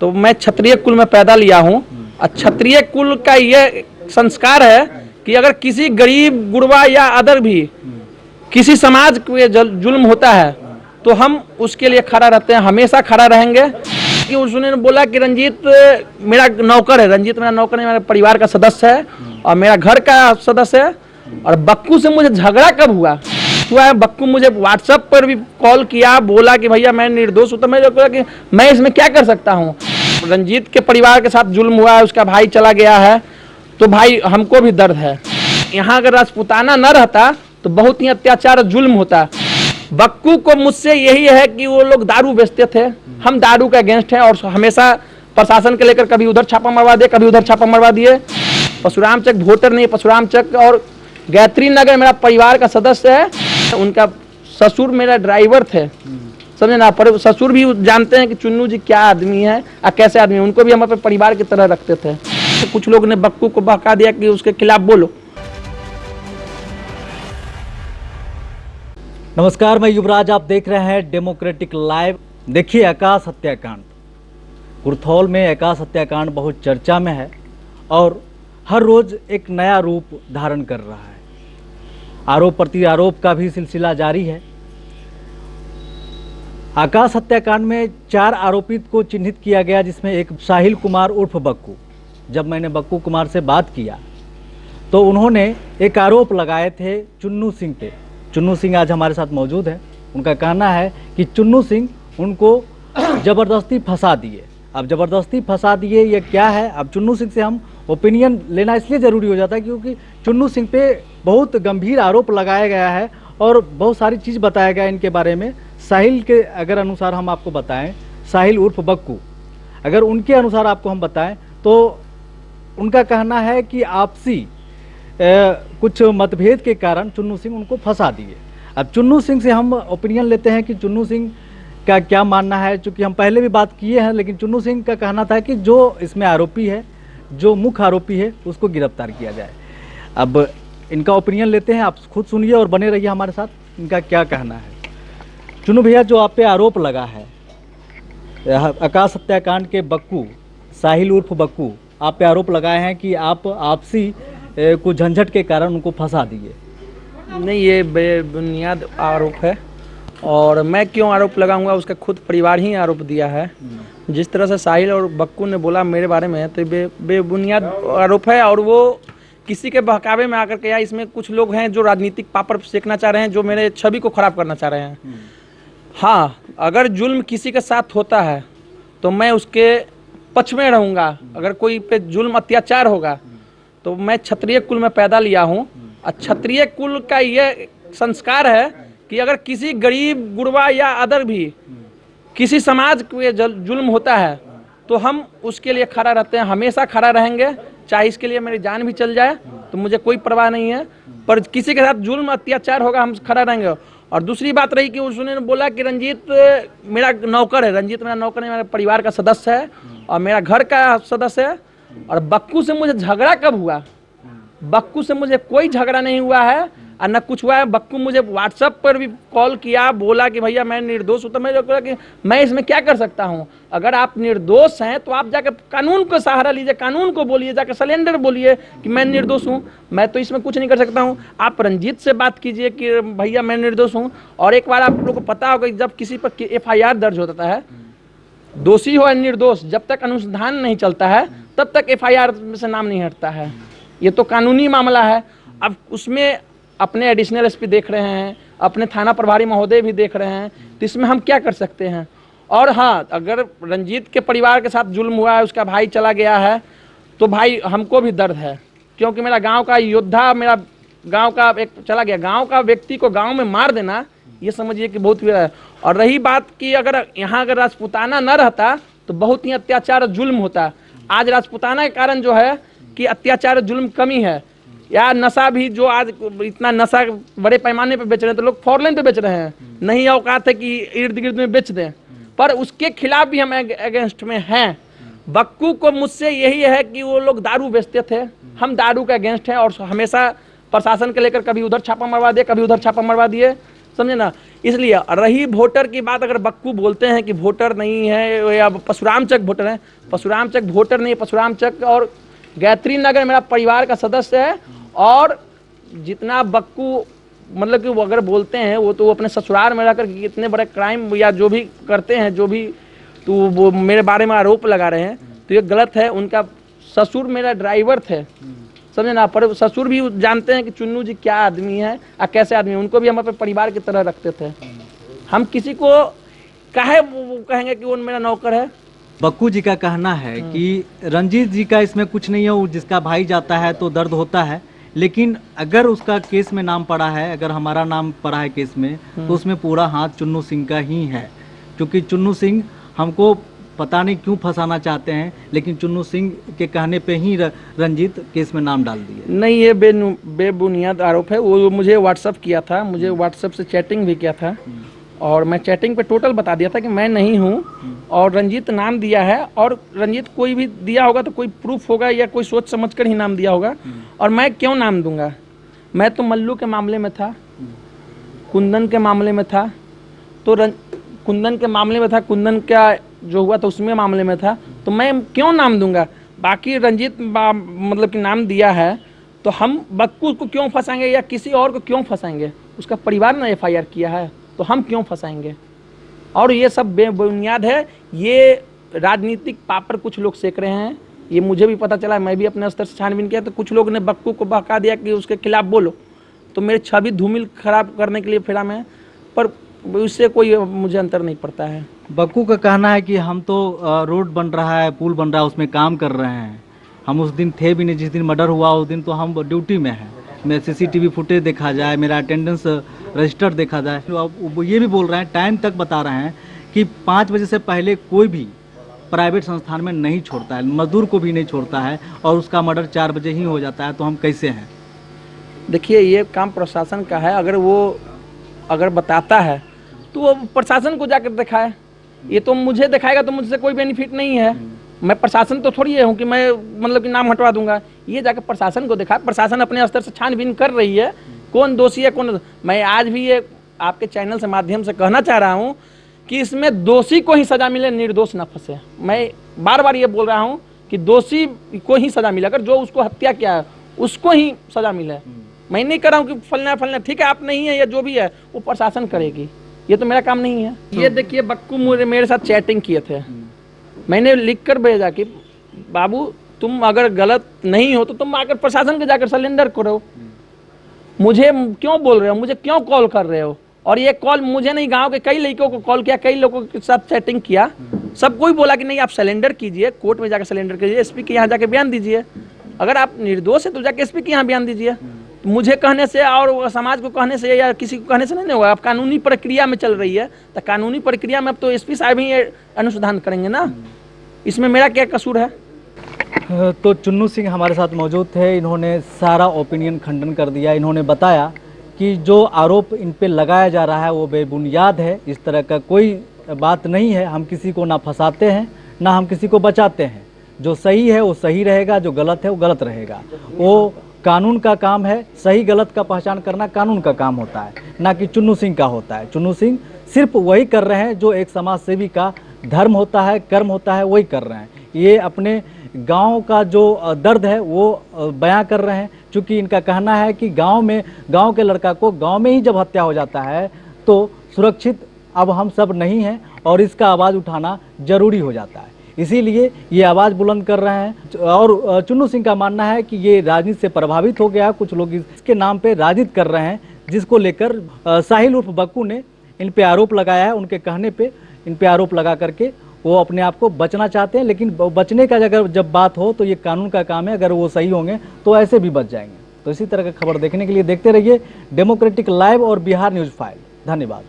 तो मैं क्षत्रिय कुल में पैदा लिया हूँ और क्षत्रिय कुल का ये संस्कार है कि अगर किसी गरीब गुरबा या अदर भी किसी समाज पे जुल्म होता है तो हम उसके लिए खड़ा रहते हैं, हमेशा खड़ा रहेंगे। कि उसने बोला कि रंजीत मेरा नौकर है, रंजीत मेरा नौकर है, मेरे परिवार का सदस्य है और मेरा घर का सदस्य है। और बक्कू से मुझे झगड़ा कब हुआ है, बक्कू मुझे व्हाट्सएप पर भी कॉल किया, बोला कि भैया मैं निर्दोष हूँ। तो मैं बोला कि मैं इसमें क्या कर सकता हूँ। रंजीत के परिवार के साथ जुल्म हुआ है, उसका भाई चला गया है, तो भाई हमको भी दर्द है। यहाँ अगर राजपूताना न रहता तो बहुत ही अत्याचार जुल्म होता। बक्कू को मुझसे यही है कि वो लोग दारू बेचते थे, हम दारू के अगेंस्ट हैं और हमेशा प्रशासन के लेकर कभी उधर छापा मरवा दिए, कभी उधर छापा मरवा दिए। परशुराम चक वोटर नहीं, परशुराम चक और गायत्री नगर मेरा परिवार का सदस्य है। उनका ससुर मेरा ड्राइवर थे, समझे ना। पर ससुर भी जानते हैं कि चुन्नू जी क्या आदमी है और कैसे आदमी है, उनको भी हम अपने परिवार की तरह रखते थे। तो कुछ लोग ने बक्कू को बहका दिया कि उसके खिलाफ बोलो। नमस्कार, मैं युवराज, आप देख रहे हैं डेमोक्रेटिक लाइव। देखिए, आकाश हत्याकांड, कुर्थौल में आकाश हत्याकांड बहुत चर्चा में है और हर रोज एक नया रूप धारण कर रहा है। आरोप प्रत्यारोप का भी सिलसिला जारी है। आकाश हत्याकांड में 4 आरोपित को चिन्हित किया गया, जिसमें एक साहिल कुमार उर्फ बक्कू। जब मैंने बक्कू कुमार से बात किया तो उन्होंने एक आरोप लगाए थे चुन्नू सिंह पे। चुन्नू सिंह आज हमारे साथ मौजूद है। उनका कहना है कि चुन्नू सिंह उनको ज़बरदस्ती फंसा दिए। अब ज़बरदस्ती फंसा दिए ये क्या है, अब चुन्नू सिंह से हम ओपिनियन लेना इसलिए ज़रूरी हो जाता है क्योंकि चुन्नू सिंह पे बहुत गंभीर आरोप लगाया गया है और बहुत सारी चीज़ बताया गया है इनके बारे में। साहिल के अगर अनुसार हम आपको बताएं, साहिल उर्फ बक्कू, अगर उनके अनुसार आपको हम बताएं तो उनका कहना है कि आपसी कुछ मतभेद के कारण चुन्नू सिंह उनको फंसा दिए। अब चुन्नू सिंह से हम ओपिनियन लेते हैं कि चुन्नू सिंह का क्या मानना है, चूँकि हम पहले भी बात किए हैं, लेकिन चुन्नू सिंह का कहना था कि जो इसमें आरोपी है, जो मुख्य आरोपी है, उसको गिरफ्तार किया जाए। अब इनका ओपिनियन लेते हैं, आप खुद सुनिए और बने रहिए हमारे साथ, इनका क्या कहना है। चुन्नू भैया, जो आप पे आरोप लगा है आकाश हत्याकांड के बक्कू, साहिल उर्फ बक्कू, आप पे आरोप लगाए हैं कि आप आपसी कुछ झंझट के कारण उनको फंसा दिए। नहीं, ये बेबुनियाद आरोप है और मैं क्यों आरोप लगाऊंगा, उसका खुद परिवार ही आरोप दिया है। जिस तरह से साहिल और बक्कू ने बोला मेरे बारे में, तो बेबुनियाद आरोप है और वो किसी के बहकावे में आकर के, या इसमें कुछ लोग हैं जो राजनीतिक पापड़ सेकना चाह रहे हैं, जो मेरे छवि को खराब करना चाह रहे हैं। हाँ, अगर जुल्म किसी के साथ होता है तो मैं उसके पक्ष में रहूँगा। अगर कोई पे जुल्म अत्याचार होगा तो मैं क्षत्रिय कुल में पैदा लिया हूँ और क्षत्रिय कुल का ये संस्कार है कि अगर किसी गरीब गुरबा या अदर भी किसी समाज पे जुल्म होता है तो हम उसके लिए खड़ा रहते हैं, हमेशा खड़ा रहेंगे। चाहे इसके लिए मेरी जान भी चल जाए तो मुझे कोई परवाह नहीं है, पर किसी के साथ जुल्म अत्याचार होगा हम खड़ा रहेंगे। और दूसरी बात रही कि उसने बोला कि रंजीत मेरा नौकर है, रंजीत मेरा नौकर है, मेरे परिवार का सदस्य है और मेरा घर का सदस्य है। और बक्कू से मुझे झगड़ा कब हुआ, बक्कू से मुझे कोई झगड़ा नहीं हुआ है और न कुछ हुआ है। बक्कू मुझे व्हाट्सएप पर भी कॉल किया, बोला कि भैया मैं निर्दोष हूँ। तो मैं बोला कि मैं इसमें क्या कर सकता हूँ। अगर आप निर्दोष हैं तो आप जाकर कानून को सहारा लीजिए, कानून को बोलिए, जाकर सिलेंडर बोलिए कि मैं निर्दोष हूँ। मैं तो इसमें कुछ नहीं कर सकता हूँ। आप रंजीत से बात कीजिए कि भैया मैं निर्दोष हूँ। और एक बार आप लोग को पता होगा, जब किसी पर FIR दर्ज होता है, दोषी हो या निर्दोष, जब तक अनुसंधान नहीं चलता है तब तक FIR में से नाम नहीं हटता है। ये तो कानूनी मामला है। अब उसमें अपने एडिशनल SP देख रहे हैं, अपने थाना प्रभारी महोदय भी देख रहे हैं, तो इसमें हम क्या कर सकते हैं। और हाँ, अगर रंजीत के परिवार के साथ जुल्म हुआ है, उसका भाई चला गया है, तो भाई हमको भी दर्द है, क्योंकि मेरा गांव का योद्धा, मेरा गांव का एक चला गया। गांव का व्यक्ति को गांव में मार देना, ये समझिए कि बहुत है। और रही बात कि अगर यहाँ अगर राजपूताना न रहता तो बहुत ही अत्याचार और जुल्म होता। आज राजपूताना के कारण जो है कि अत्याचार जुल्म कमी है। या नशा भी, जो आज इतना नशा बड़े पैमाने पे बेच रहे हैं, तो लोग फॉरलाइन पे बेच रहे हैं, नहीं औकात है कि इर्द गिर्द में बेच दें, पर उसके खिलाफ भी हम अगेंस्ट में हैं। बक्कू को मुझसे यही है कि वो लोग दारू बेचते थे, हम दारू के अगेंस्ट हैं और हमेशा प्रशासन के लेकर कभी उधर छापा मरवा दिए, कभी उधर छापा मरवा दिए। समझे ना। इसलिए रही वोटर की बात, अगर बक्कू बोलते हैं कि वोटर नहीं है या परशुराम चक वोटर है, परशुराम चक वोटर नहीं है। परशुराम चक और गायत्री नगर मेरा परिवार का सदस्य है। और जितना बक्कू मतलब कि वो अगर बोलते हैं वो तो अपने ससुराल में रहकर कितने बड़े क्राइम या जो भी करते हैं, जो भी तो वो मेरे बारे में आरोप लगा रहे हैं, तो ये गलत है। उनका ससुर मेरा ड्राइवर थे, समझे ना। पर ससुर भी जानते हैं कि चुन्नू जी क्या आदमी है और कैसे आदमी है। उनको भी हम अपने परिवार की तरह रखते थे। हम किसी को कहे वो कहेंगे कि वो मेरा नौकर है। बक्कू जी का कहना है कि रंजीत जी का इसमें कुछ नहीं है, वो जिसका भाई जाता है तो दर्द होता है, लेकिन अगर उसका केस में नाम पड़ा है, अगर हमारा नाम पड़ा है केस में, तो उसमें पूरा हाथ चुन्नू सिंह का ही है। क्योंकि चुन्नू सिंह हमको पता नहीं क्यों फंसाना चाहते हैं, लेकिन चुन्नू सिंह के कहने पे ही रंजीत केस में नाम डाल दिए। नहीं, ये बेबुनियाद आरोप है। वो मुझे व्हाट्सअप किया था, मुझे व्हाट्सअप से चैटिंग भी किया था, और मैं चैटिंग पे टोटल बता दिया था कि मैं नहीं हूँ, और रंजीत नाम दिया है। और रंजीत कोई भी दिया होगा तो कोई प्रूफ होगा या कोई सोच समझ कर ही नाम दिया होगा। और मैं क्यों नाम दूंगा? मैं तो मल्लू के मामले में था, कुंदन के मामले में था, तो कुंदन के मामले में था, कुंदन का जो हुआ था उसमें मामले में था, तो मैं क्यों नाम दूंगा? बाकी रंजीत मतलब कि नाम दिया है, तो हम बक्कू को क्यों फंसाएंगे या किसी और को क्यों फंसाएंगे? उसका परिवार ने FIR किया है, तो हम क्यों फंसाएंगे? और ये सब बेबुनियाद है। ये राजनीतिक पापड़ कुछ लोग सेक रहे हैं, ये मुझे भी पता चला। मैं भी अपने स्तर से छानबीन किया, तो कुछ लोग ने बक्कू को बहका दिया कि उसके खिलाफ बोलो, तो मेरी छवि धूमिल खराब करने के लिए फिरा में, पर उससे कोई मुझे अंतर नहीं पड़ता है। बक्कू का कहना है कि हम तो रोड बन रहा है, पुल बन रहा है, उसमें काम कर रहे हैं। हम उस दिन थे भी नहीं, जिस दिन मर्डर हुआ उस दिन तो हम ड्यूटी में हैं। मैं CCTV फुटेज देखा जाए, मेरा अटेंडेंस रजिस्टर देखा जाए, तो अब वो ये भी बोल रहे हैं, टाइम तक बता रहे हैं कि 5 बजे से पहले कोई भी प्राइवेट संस्थान में नहीं छोड़ता है, मजदूर को भी नहीं छोड़ता है, और उसका मर्डर 4 बजे ही हो जाता है। तो हम कैसे हैं? देखिए, ये काम प्रशासन का है। अगर बताता है तो वो प्रशासन को जाकर दिखाए। ये तो मुझे दिखाएगा तो मुझसे कोई बेनिफिट नहीं है। मैं प्रशासन तो थोड़ी हूँ कि मैं मतलब कि नाम हटवा दूंगा। ये जाकर प्रशासन को दिखाए। प्रशासन अपने स्तर से छानबीन कर रही है, कौन दोषी है कौन। मैं आज भी ये आपके चैनल से माध्यम से कहना चाह रहा हूँ कि इसमें दोषी को ही सजा मिले, निर्दोष न फंसे। मैं बार बार ये बोल रहा हूँ कि दोषी को ही सजा मिले, अगर जो उसको हत्या किया है उसको ही सजा मिले। मैं नहीं कर रहा हूँ कि फलना ठीक है आप नहीं है या जो भी है वो प्रशासन करेगी, ये तो मेरा काम नहीं है। ये देखिए, बक्कू मेरे साथ चैटिंग किए थे, मैंने लिख कर भेजा कि बाबू तुम अगर गलत नहीं हो तो तुम आकर प्रशासन के जाकर सरेंडर करो। मुझे क्यों बोल रहे हो, मुझे क्यों कॉल कर रहे हो? और ये कॉल मुझे नहीं, गांव के कई लड़कों को कॉल किया, कई लोगों के साथ चैटिंग किया, सबको ही बोला कि नहीं आप सरेंडर कीजिए, कोर्ट में जाकर सरेंडर कीजिए, SP के यहाँ जाके बयान दीजिए। अगर आप निर्दोष है तो जाके SP के यहाँ बयान दीजिए। मुझे कहने से और समाज को कहने से या किसी को कहने से नहीं होगा। अब कानूनी प्रक्रिया में चल रही है, तो कानूनी प्रक्रिया में अब तो SP साहब ही अनुसंधान करेंगे ना, इसमें मेरा क्या कसूर है? तो चुन्नू सिंह हमारे साथ मौजूद थे, इन्होंने सारा ओपिनियन खंडन कर दिया। इन्होंने बताया कि जो आरोप इन पे लगाया जा रहा है वो बेबुनियाद है, इस तरह का कोई बात नहीं है। हम किसी को ना फंसाते हैं ना हम किसी को बचाते हैं। जो सही है वो सही रहेगा, जो गलत है वो गलत रहेगा। वो कानून का काम है, सही गलत का पहचान करना कानून का काम होता है, ना कि चुन्नू सिंह का होता है। चुन्नू सिंह सिर्फ वही कर रहे हैं जो एक समाज सेवी का धर्म होता है, कर्म होता है, वही कर रहे हैं। ये अपने गांव का जो दर्द है वो बयां कर रहे हैं। क्योंकि इनका कहना है कि गांव के लड़का को गांव में ही जब हत्या हो जाता है तो सुरक्षित अब हम सब नहीं हैं, और इसका आवाज़ उठाना जरूरी हो जाता है। इसीलिए ये आवाज़ बुलंद कर रहे हैं। और चुन्नू सिंह का मानना है कि ये राजनीति से प्रभावित हो गया, कुछ लोग इसके नाम पे राजनीति कर रहे हैं, जिसको लेकर साहिल उर्फ बक्कू ने इन पे आरोप लगाया है। उनके कहने पे इन पे आरोप लगा करके वो अपने आप को बचना चाहते हैं, लेकिन बचने का अगर जब बात हो तो ये कानून का काम है। अगर वो सही होंगे तो ऐसे भी बच जाएंगे। तो इसी तरह का खबर देखने के लिए देखते रहिए डेमोक्रेटिक लाइव और बिहार न्यूज़ फाइल। धन्यवाद।